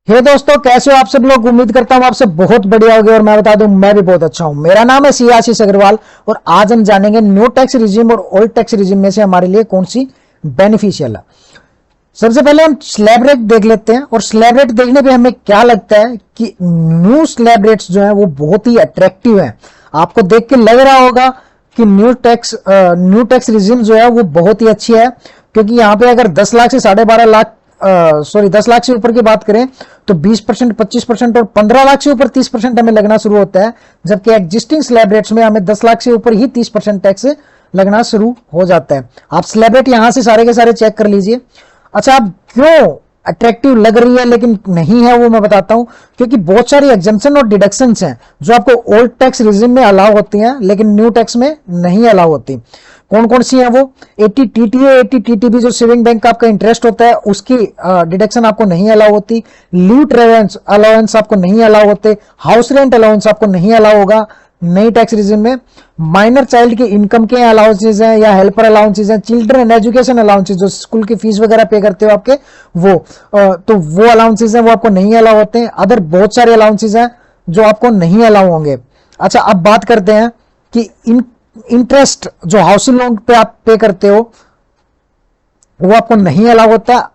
हे दोस्तों, कैसे हो आप सब लोग। उम्मीद करता हूं आप सब बहुत बढ़िया होगे और मैं बता दूं मैं भी बहुत अच्छा हूं। मेरा नाम है सियाशीष अग्रवाल और आज हम जानेंगे न्यू टैक्स रिजिम और ओल्ड टैक्स रिजिम में से हमारे लिए कौन सी बेनिफिशियल है। सबसे पहले हम स्लैब रेट देख लेते हैं और स्लैब रेट देखने पे हमें क्या लगता है कि न्यू स्लैब रेट्स जो है वो बहुत ही अट्रैक्टिव है। आपको देख के लग रहा होगा कि न्यू टैक्स रिजिम जो है वो बहुत ही अच्छी है, क्योंकि यहाँ पे अगर 10 लाख से 12.5 लाख 10 लाख से ऊपर की बात करें तो 20%, 25% और 15 लाख से ऊपर 30% हमें लगना शुरू होता है, जबकि एग्जिस्टिंग स्लैब रेट्स में हमें 10 लाख से ऊपर ही 30% टैक्स लगना शुरू हो जाता है। आप स्लैब रेट यहां से सारे के सारे चेक कर लीजिए। अच्छा, अब क्यों अट्रैक्टिव लग रही है लेकिन नहीं है वो मैं बताता हूं। क्योंकि बहुत सारी एग्जेम्पशन और डिडक्शंस हैं जो आपको ओल्ड टैक्स रिजिम में अलाउ होती हैं लेकिन न्यू टैक्स में नहीं अलाउ होती। कौन कौन सी है वो? 80 टीटीए 80 टीटीबी जो सेविंग बैंक का आपका इंटरेस्ट होता है उसकी डिडक्शन आपको नहीं अलाउ होती। लीव ट्रेवेंस अलाउंस आपको नहीं अलाउ होते। हाउस रेंट अलाउंस आपको नहीं अलाउ होगा नई टैक्स रिजिम में। माइनर चाइल्ड की इनकम के अलाउंसेज हैं या हेल्पर अलाउंसेज हैं, चिल्ड्रन एजुकेशन अलाउंसेज जो स्कूल की फीस वगैरह पे करते हो आपके वो तो वो अलाउंसेज हैं वो आपको नहीं अलाउ होते हैं। अदर बहुत सारे अलाउंसेज हैं जो आपको नहीं अलाउ होंगे। अच्छा, अब बात करते हैं कि इंटरेस्ट जो हाउसिंग लोन पे आप पे करते हो वो आपको नहीं अलाउ होता।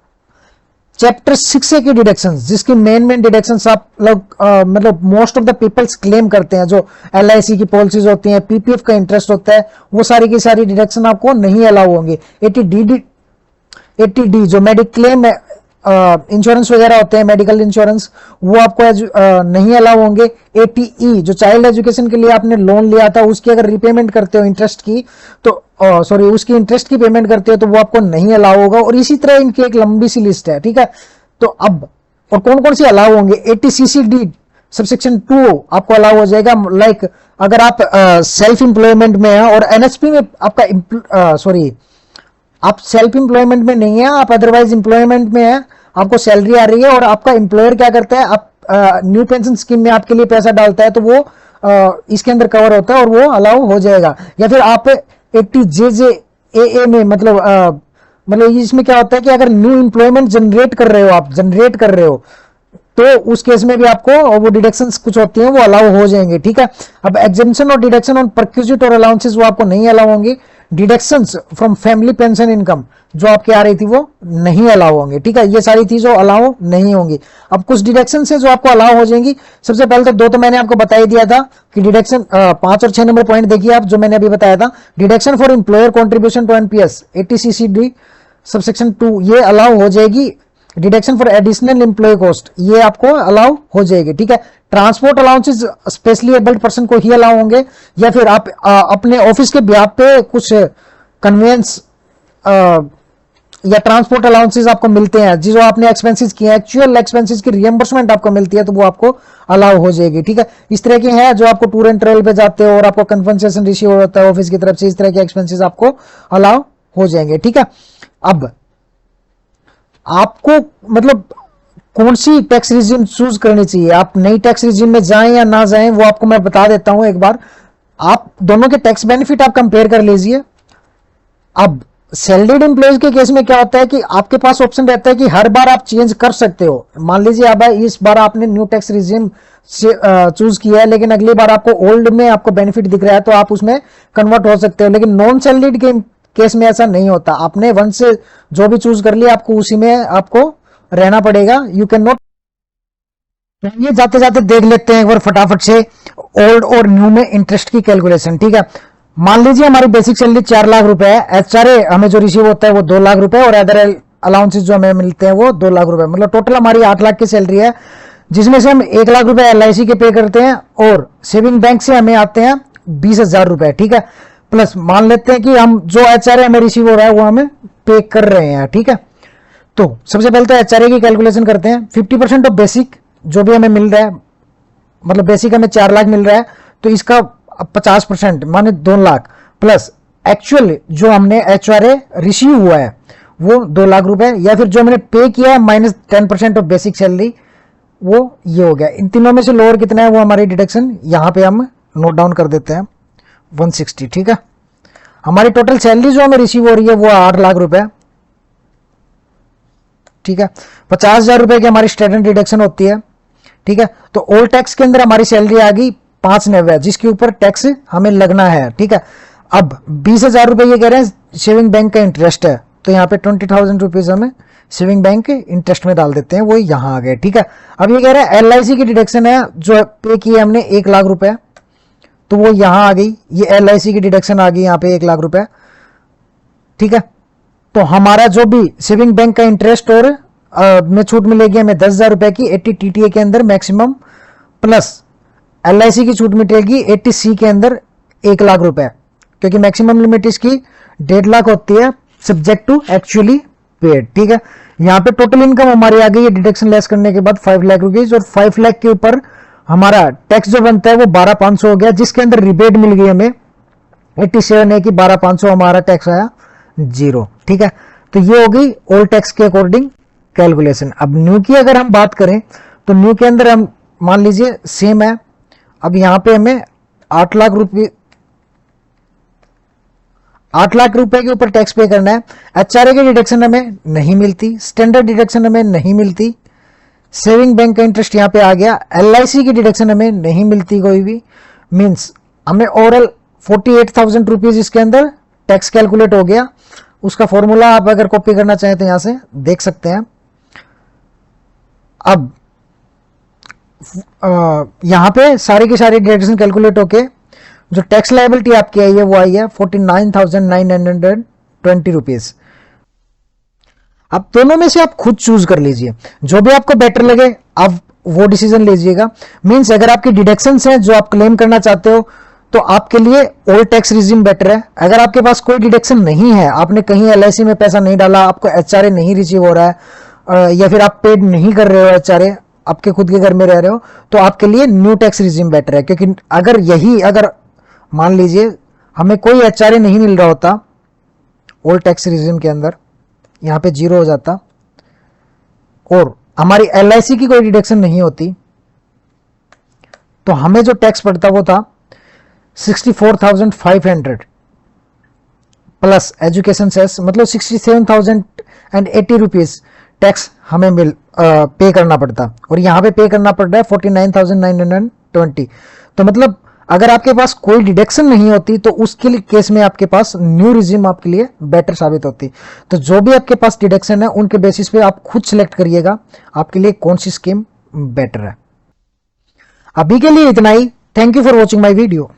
चैप्टर 6A की डिडक्शन जिसकी मेन डिडक्शंस आप लोग मतलब most of the peoples claim करते हैं, जो LIC की पॉलिसीज होती हैं, PPF का इंटरेस्ट होता है, वो सारी की सारी डिडक्शन आपको नहीं अलाउ होंगे। 80D जो मेडिक्लेम इंश्योरेंस वगैरह होते हैं, मेडिकल इंश्योरेंस, वो आपको नहीं अलाउ होंगे। 80E जो चाइल्ड एजुकेशन के लिए आपने लोन लिया था उसकी अगर रिपेमेंट करते हो इंटरेस्ट की तो उसकी इंटरेस्ट की पेमेंट करते हो तो वो आपको नहीं अलाउ होगा। और इसी तरह इनकी एक लंबी सी लिस्ट है, ठीक है। तो अब और कौन कौन सी अलाउ होंगे? 80CCD सबसेक्शन 2 आपको अलाउ हो जाएगा। लाइक अगर आप सेल्फ एम्प्लॉयमेंट में है और NSP में आपका आप सेल्फ एम्प्लॉयमेंट में नहीं है, आप अदरवाइज एम्प्लॉयमेंट में है, आपको सैलरी आ रही है और आपका एम्प्लॉयर क्या करता है, आप न्यू पेंशन स्कीम में आपके लिए पैसा डालता है तो वो इसके अंदर कवर होता है और वो अलाउ हो जाएगा। या फिर आप 80JJAA में मतलब इसमें क्या होता है कि अगर न्यू एम्प्लॉयमेंट जनरेट कर रहे हो तो उस केस में भी आपको वो डिडक्शंस कुछ होती हैं वो अलाउ हो जाएंगे, ठीक है। अब एग्जेम्पशन और डिडक्शन ऑन परक्यूजिट और अलाउंसेस वो आपको नहीं अलाउ होंगे। Deductions from family pension income जो आपके आ रही थी वो नहीं अलाउ होंगे, ठीक है। ये सारी चीजें अलाउ नहीं होंगी। अब कुछ डिडक्शन है जो आपको अलाउ हो जाएंगी। सबसे पहले तो दो तो मैंने आपको बता ही दिया था कि डिडक्शन 5 और 6 नंबर पॉइंट देखिए आप, जो मैंने अभी बताया था। Deduction for employer contribution to NPS 80CCD subsection 2 ये अलाउ हो जाएगी। Deduction for additional employ cost ये आपको अलाउ हो जाएगी, ठीक है। Transport allowances specially abled person को ही अलाउ होंगे, या फिर आप अपने ऑफिस के ब्याह पे कुछ कन्वेंस या ट्रांसपोर्ट अलाउंसेस आपको मिलते हैं जो आपने एक्सपेंसेस किए, एक्चुअल एक्सपेंसेस की रिएंबर्समेंट आपको मिलती है तो वो आपको अलाउ हो जाएगी, ठीक है। इस तरह के हैं जो आपको टूर एंड ट्रेवल पे जाते हो और आपको कन्फेंसेशन रिसीव होता है ऑफिस की तरफ से, इस तरह के एक्सपेंसेस आपको अलाउ हो जाएंगे, ठीक है। अब आपको मतलब कौन सी टैक्स रिजिम चूज करनी चाहिए, आप नई टैक्स रिजिम में जाएं या ना जाएं वो आपको मैं बता देता हूं एक बार। आप दोनों के टैक्स बेनिफिट आप कंपेयर कर लीजिए। अब सैलरीड एम्प्लॉयज के केस में क्या होता है कि आपके पास ऑप्शन रहता है कि हर बार आप चेंज कर सकते हो। मान लीजिए अब इस बार आपने न्यू टैक्स रिजिम चूज किया है लेकिन अगली बार आपको ओल्ड में आपको बेनिफिट दिख रहा है तो आप उसमें कन्वर्ट हो सकते हो। लेकिन नॉन सैलरीड के केस में ऐसा नहीं होता। आपने वन से जो भी चूज कर लिया आपको उसी में आपको रहना पड़ेगा। You can not. ये जाते जाते देख लेते हैं एक बार फटाफट से ओल्ड और न्यू में इंटरेस्ट की कैलकुलेशन, ठीक है। मान लीजिए हमारी बेसिक सैलरी 4 लाख रुपए है, HRA हमें जो रिसीव होता है वो 2 लाख रुपए और अदर अलाउंसेस जो हमें मिलते हैं वो 2 लाख रुपए, मतलब टोटल हमारी 8 लाख की सैलरी है, जिसमें से हम 1 लाख रुपए LIC के पे करते हैं और सेविंग बैंक से हमें आते हैं 20,000 रुपए, ठीक है। प्लस मान लेते हैं कि हम जो HRA हमें रिसीव हो रहा है वो हमें पे कर रहे हैं, ठीक है। तो सबसे पहले तो HRA की कैलकुलेशन करते हैं। 50% ऑफ बेसिक जो भी हमें मिल रहा है, मतलब बेसिक हमें 4 लाख मिल रहा है तो इसका 50% माने 2 लाख प्लस एक्चुअल जो हमने HRA रिसीव हुआ है वो 2 लाख रुपए, या फिर जो हमने पे किया है माइनस 10% ऑफ बेसिक सैलरी, वो ये हो गया। इन तीनों में से लोअर कितना है वो हमारी डिडक्शन यहां पे हम नोट डाउन कर देते हैं 160, ठीक है। हमारी टोटल सैलरी जो हमें रिसीव हो रही है वो 8 लाख रुपए, ठीक है। 50,000 रुपए की हमारी स्टैंडर्ड डिडक्शन होती है, ठीक है। तो ओल्ड टैक्स के अंदर हमारी सैलरी आ गई 590 जिसके ऊपर टैक्स हमें लगना है, ठीक है। अब 20,000 रुपए ये कह रहे हैं सेविंग बैंक का इंटरेस्ट है, तो यहाँ पे 20,000 रुपीज हमें सेविंग बैंक के इंटरेस्ट में डाल देते हैं, वो यहाँ आ गए, ठीक है। अब ये कह रहे हैं LIC की डिडक्शन है जो पे की है हमने 1 लाख रुपए, तो वो यहाँ आ गई, ये LIC की डिडक्शन आ गई यहाँ पे 1 लाख रुपए, ठीक है। तो हमारा जो भी सेविंग बैंक का इंटरेस्ट और में छूट मिलेगी हमें 10,000 रुपए की 80 TTA के अंदर मैक्सिमम, प्लस LIC की छूट मिलेगी 80C के अंदर 1 लाख रुपए, क्योंकि मैक्सिमम लिमिट इसकी 1.5 लाख होती है सब्जेक्ट टू एक्चुअली पेड, ठीक है। यहाँ पे टोटल इनकम हमारी आ गई है डिडक्शन लेस करने के बाद 5 लाख रुपीज, और 5 लाख के ऊपर हमारा टैक्स जो बनता है वो 12,500 हो गया, जिसके अंदर रिबेट मिल गई हमें 87 है कि 12,500 हमारा टैक्स आया 0, ठीक है। तो ये हो गई ओल्ड टैक्स के अकॉर्डिंग कैलकुलेशन। अब न्यू की अगर हम बात करें तो न्यू के अंदर हम मान लीजिए सेम है, अब यहां पे हमें 8 लाख रुपए के ऊपर टैक्स पे करना है। HRA की डिडक्शन हमें नहीं मिलती, स्टैंडर्ड डिडक्शन हमें नहीं मिलती, सेविंग बैंक का इंटरेस्ट यहां पे आ गया, LIC की डिडक्शन हमें नहीं मिलती कोई भी, मींस हमें ओवरऑल 48,000 रुपीज इसके अंदर टैक्स कैलकुलेट हो गया। उसका फॉर्मूला आप अगर कॉपी करना चाहें तो यहां से देख सकते हैं। अब यहां पे सारी की सारी डिडक्शन कैलकुलेट होके जो टैक्स लायबिलिटी आपकी आई है वो आई है 49,920 रुपीज। अब दोनों में से आप खुद चूज कर लीजिए, जो भी आपको बेटर लगे आप वो डिसीजन लीजिएगा। मींस अगर आपकी डिडक्शंस हैं जो आप क्लेम करना चाहते हो तो आपके लिए ओल्ड टैक्स रिजीम बेटर है। अगर आपके पास कोई डिडक्शन नहीं है, आपने कहीं LIC में पैसा नहीं डाला, आपको HRA नहीं रिसीव हो रहा है, या फिर आप पेड नहीं कर रहे हो HRA, आपके खुद के घर में रह रहे हो, तो आपके लिए न्यू टैक्स रिजीम बेटर है। क्योंकि अगर मान लीजिए हमें कोई HRA नहीं मिल रहा होता ओल्ड टैक्स रिजीम के अंदर, यहां पे 0 हो जाता, और हमारी LIC की कोई डिडक्शन नहीं होती, तो हमें जो टैक्स पड़ता वो था 64,500 प्लस एजुकेशन सेस, मतलब 67,080 रुपीज टैक्स हमें पे करना पड़ता, और यहां पे करना पड़ रहा है 49,920। तो मतलब अगर आपके पास कोई डिडक्शन नहीं होती तो उसके लिए केस में आपके पास न्यू रिजीम आपके लिए बेटर साबित होती। तो जो भी आपके पास डिडक्शन है उनके बेसिस पे आप खुद सिलेक्ट करिएगा आपके लिए कौन सी स्कीम बेटर है। अभी के लिए इतना ही। Thank you for watching my video.